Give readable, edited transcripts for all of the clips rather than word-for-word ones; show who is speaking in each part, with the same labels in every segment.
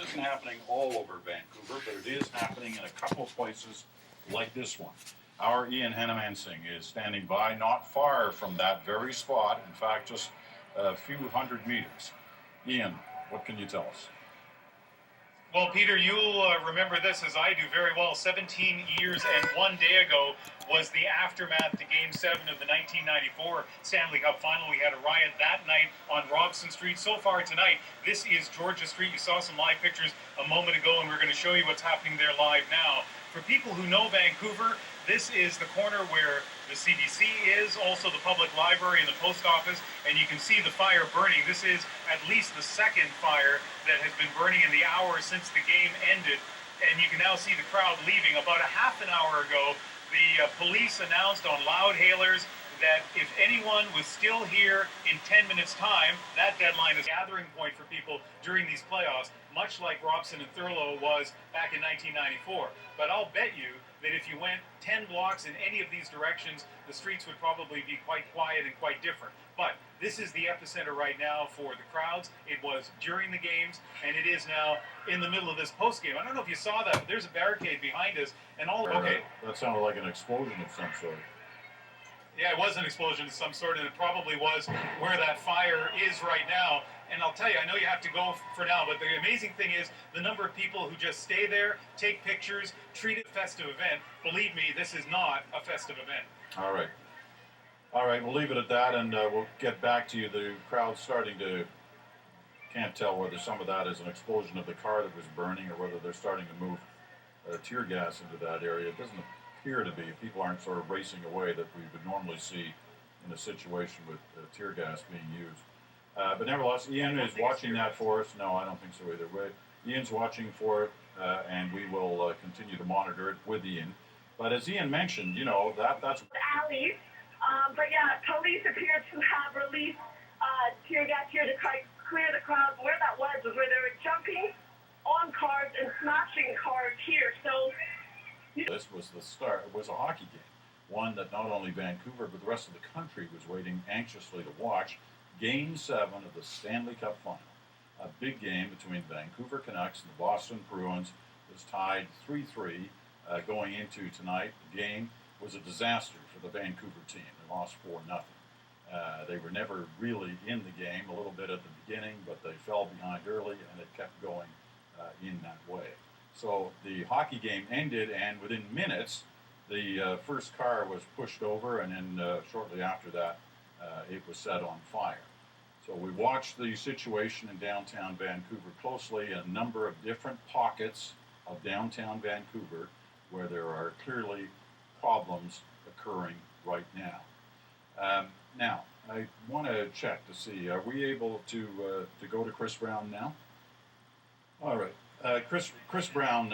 Speaker 1: isn't happening all over Vancouver, but it is happening in a couple of places like this one. Our Ian Henemansing is standing by not far from that very spot, in fact, just a few hundred meters. Ian, what can you tell us?
Speaker 2: Well, Peter, you'll remember this as I do very well. 17 years and 1 day ago was the aftermath to Game 7 of the 1994 Stanley Cup Final. We had a riot that night on Robson Street. So far tonight, this is Georgia Street. You saw some live pictures a moment ago, and we're going to show you what's happening there live now. For people who know Vancouver, this is the corner where the CBC is, also the public library and the post office, and you can see the fire burning. This is at least the second fire that has been burning in the hour since the game ended, and you can now see the crowd leaving. About a half an hour ago, the police announced on loud hailers that if anyone was still here in 10 minutes' time, that deadline is a gathering point for people during these playoffs, much like Robson and Thurlow was back in 1994. But I'll bet you that if you went 10 blocks in any of these directions, the streets would probably be quite quiet and quite different. But this is the epicenter right now for the crowds. It was during the games, and it is now in the middle of this post-game. I don't know if you saw that, but there's a barricade behind us, and all...
Speaker 1: Okay. That sounded like an explosion of some sort.
Speaker 2: Yeah, it was an explosion of some sort, and it probably was where that fire is right now. And I'll tell you, I know you have to go for now, but the amazing thing is the number of people who just stay there, take pictures, treat it a festive event. Believe me, this is not a festive event.
Speaker 1: All right. All right, we'll leave it at that, and we'll get back to you. The crowd's starting to... Can't tell whether some of that is an explosion of the car that was burning or whether they're starting to move tear gas into that area. It doesn't appear to be. People aren't sort of racing away that we would normally see in a situation with tear gas being used. But nevertheless, Ian is watching that for us. No, I don't think so either. Ian's watching for it, and we will continue to monitor it with Ian. But as Ian mentioned, you know, that's...
Speaker 3: Alleys. But yeah, police appear to have released tear gas here to clear the crowd. Where that was where they were jumping on cars and smashing cars here. So...
Speaker 1: This was the start. It was a hockey game, one that not only Vancouver but the rest of the country was waiting anxiously to watch. Game 7 of the Stanley Cup Final. A big game between Vancouver Canucks and the Boston Bruins was tied 3-3 going into tonight. The game was a disaster for the Vancouver team. They lost 4-0. They were never really in the game, a little bit at the beginning, but they fell behind early and it kept going in that way. So the hockey game ended, and within minutes, the first car was pushed over, and then shortly after that, it was set on fire. So we watched the situation in downtown Vancouver closely, a number of different pockets of downtown Vancouver where there are clearly problems occurring right now. Now, I want to check to see, are we able to go to Chris Brown now? All right. Chris Brown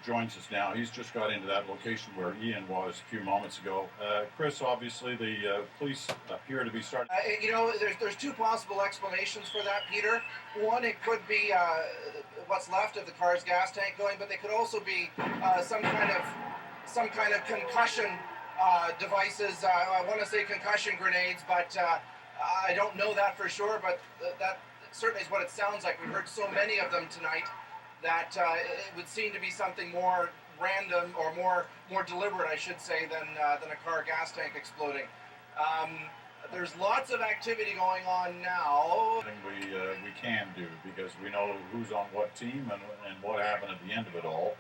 Speaker 1: joins us now. He's just got into that location where Ian was a few moments ago. Chris, obviously the police appear to be starting...
Speaker 4: You know, there's two possible explanations for that, Peter. One, it could be what's left of the car's gas tank going, but they could also be some kind of concussion devices. I want to say concussion grenades, but I don't know that for sure, but that certainly is what it sounds like. We've heard so many of them tonight that it would seem to be something more random or more deliberate, I should say, than a car gas tank exploding. There's lots of activity going on now.
Speaker 1: We can do, because we know who's on what team and what happened at the end of it all.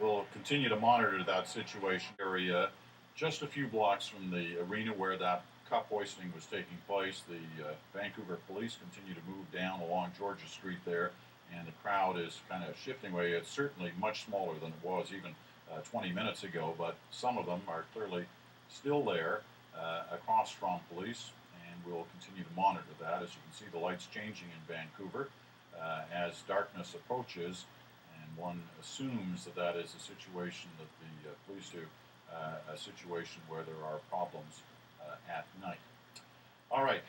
Speaker 1: We'll continue to monitor that situation area just a few blocks from the arena where that cup hoisting was taking place. The Vancouver police continue to move down along Georgia Street there, and the crowd is kind of shifting away. It's certainly much smaller than it was even 20 minutes ago, but some of them are clearly still there across from police, and we'll continue to monitor that. As you can see, the lights changing in Vancouver as darkness approaches, and one assumes that that is a situation that the police do, a situation where there are problems at night. All right.